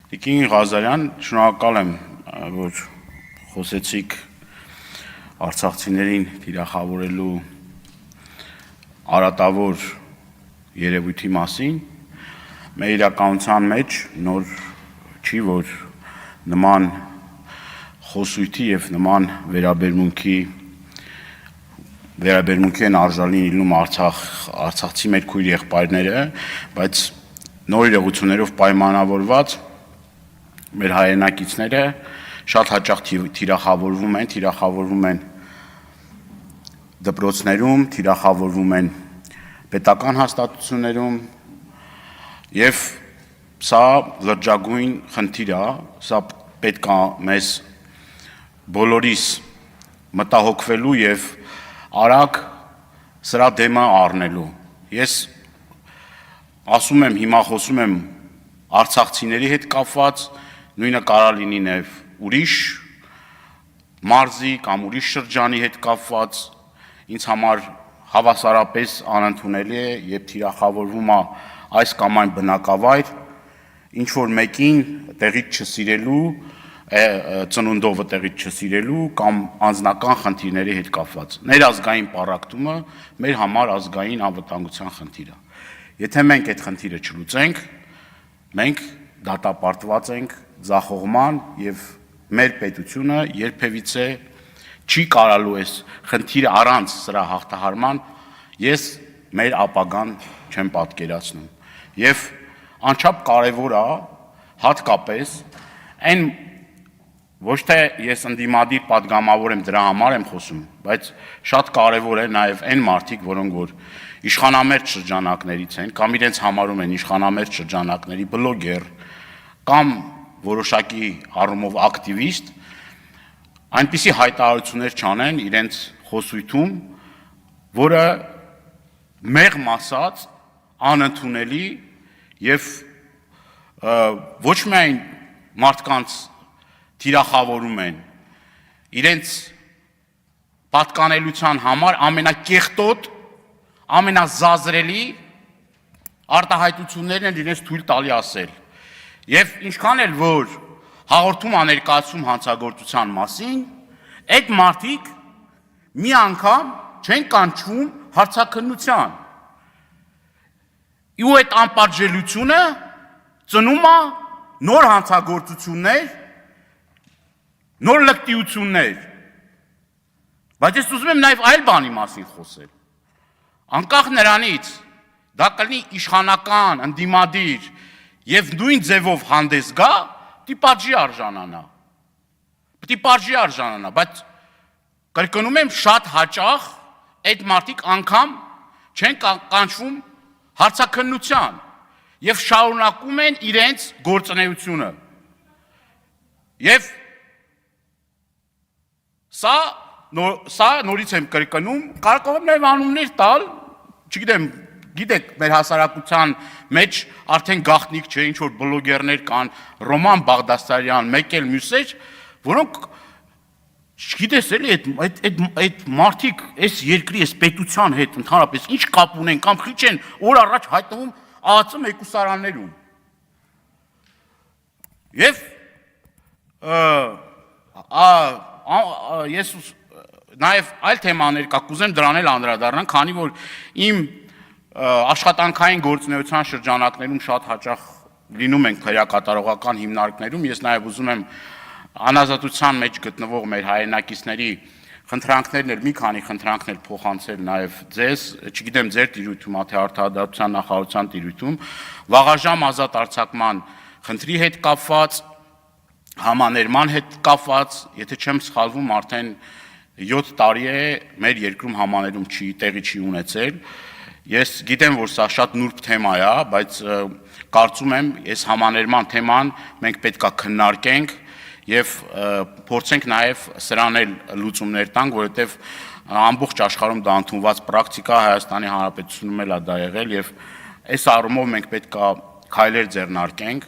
Տիկին Ղազարյան, շնորհակալ եմ, որ խոսեցիք արցախցիներին թիրախավորելու արատավոր երևույթի մասին։ Մեր իրականության մեջ նոր չի, որ նման խոսույթի եւ նման վերաբերմունքի են արժանի լինում արցախցի մեր քույր եղբայրները, բայց նոր իրողություններով պայմանավորված մեր հայրենակիցները շատ հաճախ թիրախավորվում են դպրոցներում, թիրախավորվում են պետական հաստատություններում եւ սա լրջագույն խնդիր է, սա պետք է մեզ բոլորիս մտահոգվելու եւ արագ սրա դեմը առնելու։ Ես ասում եմ, հիմա խոսում եմ արցախցիների հետ կապված, նույնը կարող լինի նաև ուրիշ մարզի կամ ուրիշ շրջանի հետ կապված, ինձ համար հավասարապես անընդունելի է, երբ թիրախավորվում է այս կամ այն բնակավայր, ինչ որ մեկին տեղից չսիրելու, ծնունդովը տեղից չսիրելու կամ անձնական խնդիրների հետ կապված։ Ներազգային պառակտումը մեր համար ազգային անվտանգության խնդիր է։ Եթե մենք այդ խնդիրը չլուծենք, մենք դատապարտված ենք ձախողման եւ մեր պետությունը երբևիցե չի կարալու այս խնդիրը առանց սրա հաղթահարման ես մեր ապագան չեմ պատկերացնում եւ անչափ կարեւոր է հատկապես այն ոչ թե ես ընդդիմադիր падգամավոր եմ դրա համար եմ խոսում, բայց շատ կարեւոր է նաեւ այն մարդիկ, որոնք որ իշխանամերձ շրջանակներից են կամ իրենց համարում են իշխանամերձ շրջանակների բլոգեր կամ որոշակի առումով ակտիվիստ, այնպիսի հայտարարություններ չանեն իրենց խոսույթում, որը մեղմ ասած անընդունելի եւ ոչ միայն մարդկանց թիրախավորում են, իրենց պատկանելիության համար ամենակեղտոտ, ամենազազրելի արտահայտություններն են իրենց թույլ տալի ասել։ Եվ ինչքան էլ որ հաղորդում աներկայացում հանցագործության մասին, այդ մարդիկ մի անգամ չեն կանչվում հարցաքննության։ Ու այդ անպատժելիությունը ծնում է նոր հանցագործություններ, նոր լկտիություններ։ Բայց ես ուզում եմ նաև այլ բանի մասին խոսել։ Անկախ նրանից, դա կլինի իշխանական, ընդդիմադիր եւ նույն ձևով հանդես գա, պատժի արժանանա։ Պետք է պատժի արժանանա, բայց կրկնում եմ շատ հաճախ այդ մարդիկ անգամ չեն կանչվում հարցաքննության եւ շարունակում են իրենց գործունեությունը։ Եւ սա նորից եմ կրկնում, կարող եմ նաեւ անուններ տալ, չգիտեմ, գիտեք, մեր հասարակության մեջ արդեն գաղտնիք չէ, ինչ որ բլոգերներ կան, Ռոման Բաղդասարյան, մեկ էլ մյուսեր, որոնք չգիտես էլի այդ մարդիկ այս երկրի, այս պետության հետ ընդհանրապես ինչ կապ ունեն կամ քիչ են օր առաջ հայտնվում ԱԱԾ մեկուսարաններում։ Եվ ես նաև այլ թեմաներ կա, կուզեմ դրան էլ անդրադառնալ, քանի որ իմ աշխատանքային գործունեության շրջանակներում շատ հաճախ լինում ենք քրեակատարողական հիմնարկներում, ես նաև ուզում եմ անազատության մեջ գտնվող մեր հայրենակիցների խնդրանքներն էլ մի քանի խնդրանքներ փոխանցել նաև ձեզ, չգիտեմ ձեր տիրույթում, թե Արդարադատության նախարարության տիրույթում, վաղաժամ ազատ արձակման խնդրի հետ կապված, համաներման հետ կապված, եթե չեմ սխալվում, արդեն 7 տարի է մեր երկրում համաներում տեղի չի ունեցել։ Ես գիտեմ, որ սա շատ նուրբ թեմա է, բայց կարծում եմ, այս համաներման թեման մենք պետք է քննարկենք եւ փորձենք նաեւ սրան էլ լուծումներ տանք, որովհետեւ ամբողջ աշխարհում դա ընդունված պրակտիկա, Հայաստանի Հանրապետությունում էլ է դա եղել եւ այս առումով մենք պետք է քայլեր ձեռնարկենք։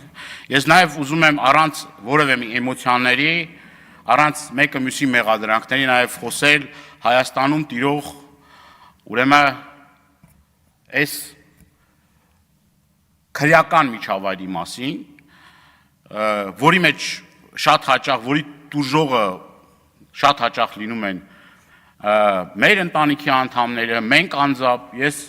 Ես նաեւ ուզում եմ առանց որևէ էմոցիաների, առանց մեկը մյուսի մեղադրանքների նաեւ խոսել Հայաստանում տիրող ուրեմն այս քրեական միջավայրի մասին, որի մեջ շատ հաճախ, որի տուժողը շատ հաճախ լինում են մեր ընտանիքի անդամները, մենք անձամբ, ես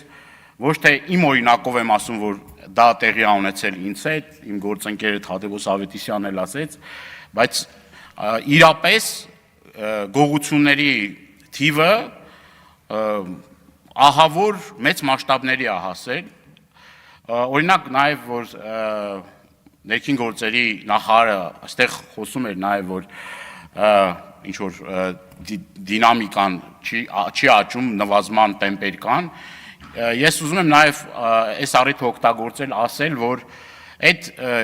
ոչ թե իմ օրինակով եմ ասում, որ դա տեղի ա ունեցել ինձ հետ, իմ գործընկերը Թադևոս Ավետիսյանն էլ ասեց, բայց իրապես գողությունների թիվը ահավոր մեծ մասշտաբների ա հասել, օրինակ նաև, որ ներքին գործերի նախարարը այստեղ խոսում էր նաև, որ ինչ-որ դինամիկան չի աճում, նվազման տեմպեր կան, ես ուզում եմ նաև այս առիթը օգտագործել, ասել, որ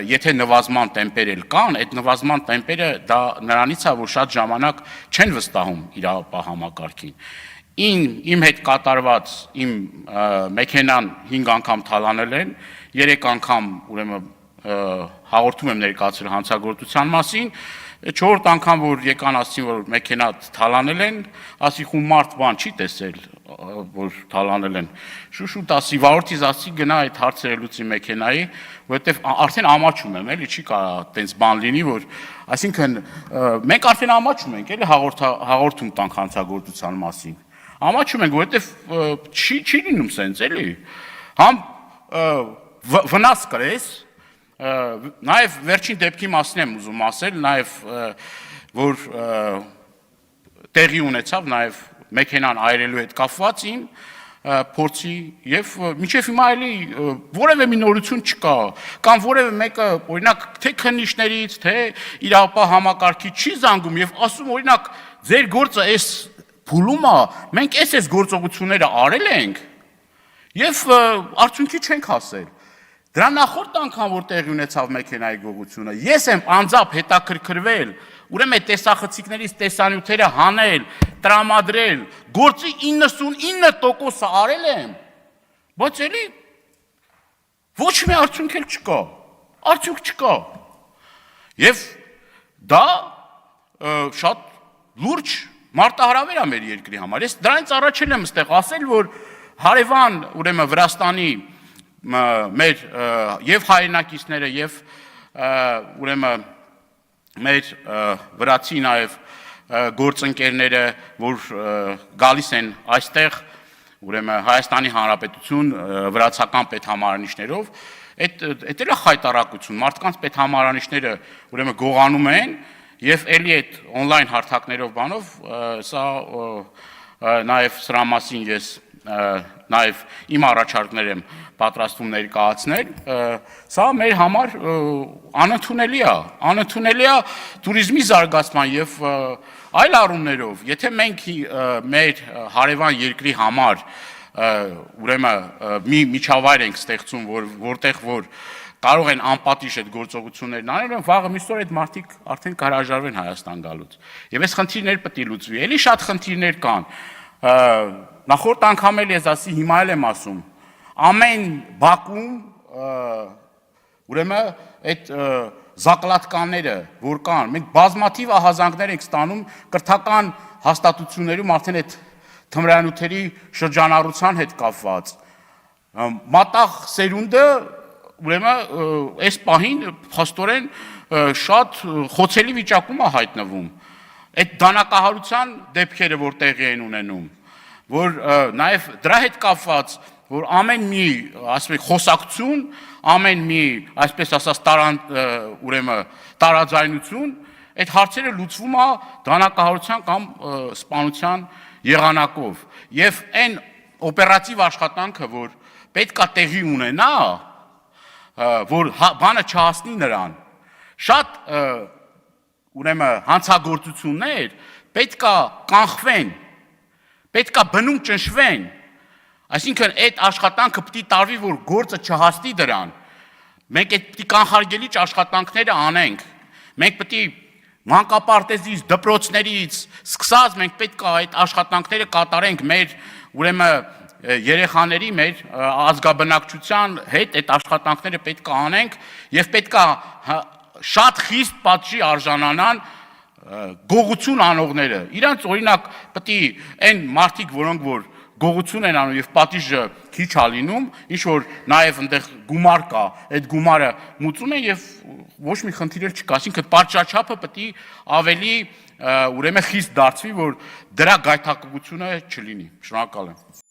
եթե նվազման տեմպեր էլ կան, այդ նվազման տեմպերը դա նրանից է, որ շատ ժամանակ չեն վստահում իրավապահ համակարգին։ Իմ հետ կատարված իմ մեքենան 5 անգամ թալանել են, 3 անգամ ուրեմն հաղորդում եմ ներկայացրել հանցագործության մասին, 4-րդ անգամ որ եկան ասին, որ մեքենա թալանել են, ասի խու մարդ բան չի տեսել, որ թալանել են, շուշուտ ասի, վարորդից ասի գնա այդ հարցերը լուծի մեքենայի, որովհետև արդեն ամաչում եմ, էլի չի կարա տենց բան լինի, որ այսինքն մենք արդեն ամաչում ենք, էլի հաղորդում տանք հանցագործության մասին, ամաչում ենք, որովհետև չի լինում սենց, էլի, համ վնաս կրես, նաև վերջին դեպքի մասին եմ ուզում ասել, նաև որ տեղի ունեցավ նաև մեքենան այրելու հետ կապված իմ փորձի եւ մինչեւ հիմա էլի որևէ մի նորություն չկա կամ որևէ մեկը օրինակ թե քննիչներից թե իրավապահ համակարգից չի զանգում եւ ասում օրինակ ձեր գործը էս փուլում է մենք էս գործողությունները արել ենք եւ արդյունքի չենք հասել Դրա նախորդ անգամ որ տեղի ունեցավ մեքենայի գողությունը, ես եմ անձամբ հետաքրքրվել, ուրեմն այդ տեսախցիկներից տեսանյութերը հանել, տրամադրել, գործի 99%-ը արել եմ, բայց էլի ոչ մի արդյունք էլ չկա, արդյունք չկա։ Եվ դա շատ լուրջ մարտահրավեր է մեր երկրի համար։ Ես դրանից առաջել եմ ստեղ ասել, որ հարևան, ուրեմն Վրաստանի մեր եւ հայրենակիցները եւ ուրեմն մեր վրացի նաեւ գործընկերները որ գալիս են այստեղ ուրեմն Հայաստանի Հանրապետություն վրացական պետհամարանիշներով այդ էլ է խայտարակություն մարդկանց պետհամարանիշները ուրեմն գողանում են եւ էլի այդ on-line հարթակներով բանով սա նաեւ սրա մասին ես նաև իմ առաջարկներ եմ պատրաստում ներկայացնել, սա մեր համար անընդունելի է туриզմի զարգացման եւ այլ առումներով, եթե մենք մեր հարևան երկրի համար ուրեմն մի միջավայր ենք ստեղծում, որտեղ որ կարող են անպատիժ այդ գործողություններն անել, վաղը միսօր այդ մարդիկ արդեն կհրաժարվեն Հայաստան գալուց։ Եվ այս խնդիրներ պետք է լուծվի։ Էլի շատ խնդիրներ կան։ Նախորդ անգամ էլ ես ասի, հիմա էլ եմ ասում, ամեն Բաքվում ուրեմն այդ զակլատկաները, որ կան, մենք բազմաթիվ ահազանգներ ենք ստանում կրթական հաստատություններում արդեն այդ թմրանյութերի շրջանառության հետ կապված։ Մատաղ սերունդը ուրեմն այս պահին փաստորեն շատ խոցելի վիճակում է հայտնվում։ Այդ դանակահարության դեպքերը որ տեղի են ունենում, որ նաև դրա հետ կապված, որ ամեն մի, ասում եք, խոսակցություն, ամեն մի, այսպես ասած, ուրեմն տարաձայնություն, այդ հարցերը լուծվում է դանակահարության կամ սպանության եղանակով։ Եվ այն օպերատիվ աշխատանքը, որ պետք է տեղի ունենա, որ բանը չհասնի նրան, շատ ուրեմն հանցագործություններ պետք է կանխվեն, պետք է բնում ճնշվեն, այսինքն այդ աշխատանքը պետք է տարվի, որ գործը չհասնի դրան, մենք այդ պետք է կանխարգելիչ աշխատանքները անենք, մենք պետք է մանկապարտեզից, դպրոցներից սկսած մենք պետք է այդ աշխատանքները կատարենք մեր ուրեմն երեխաների մեր ազգաբնակչության հետ այդ աշխատանքները պետք է անենք եւ պետք է շատ խիստ պատժի արժանանան գողություն անողները։ Իրանց օրինակ պետք է այն մարդիկ, որոնք որ գողություն են անում եւ պատիժը քիչ ա լինում, ինչ որ նաեւ այնտեղ գումար կա, այդ գումարը մուծում են եւ ոչ մի խնդիր էլ չկա, այսինքն պատշաճապը պետք է ավելի ուրեմն խիստ դարձվի, որ դրա գայթակղությունը չլինի։ Շնորհակալ եմ։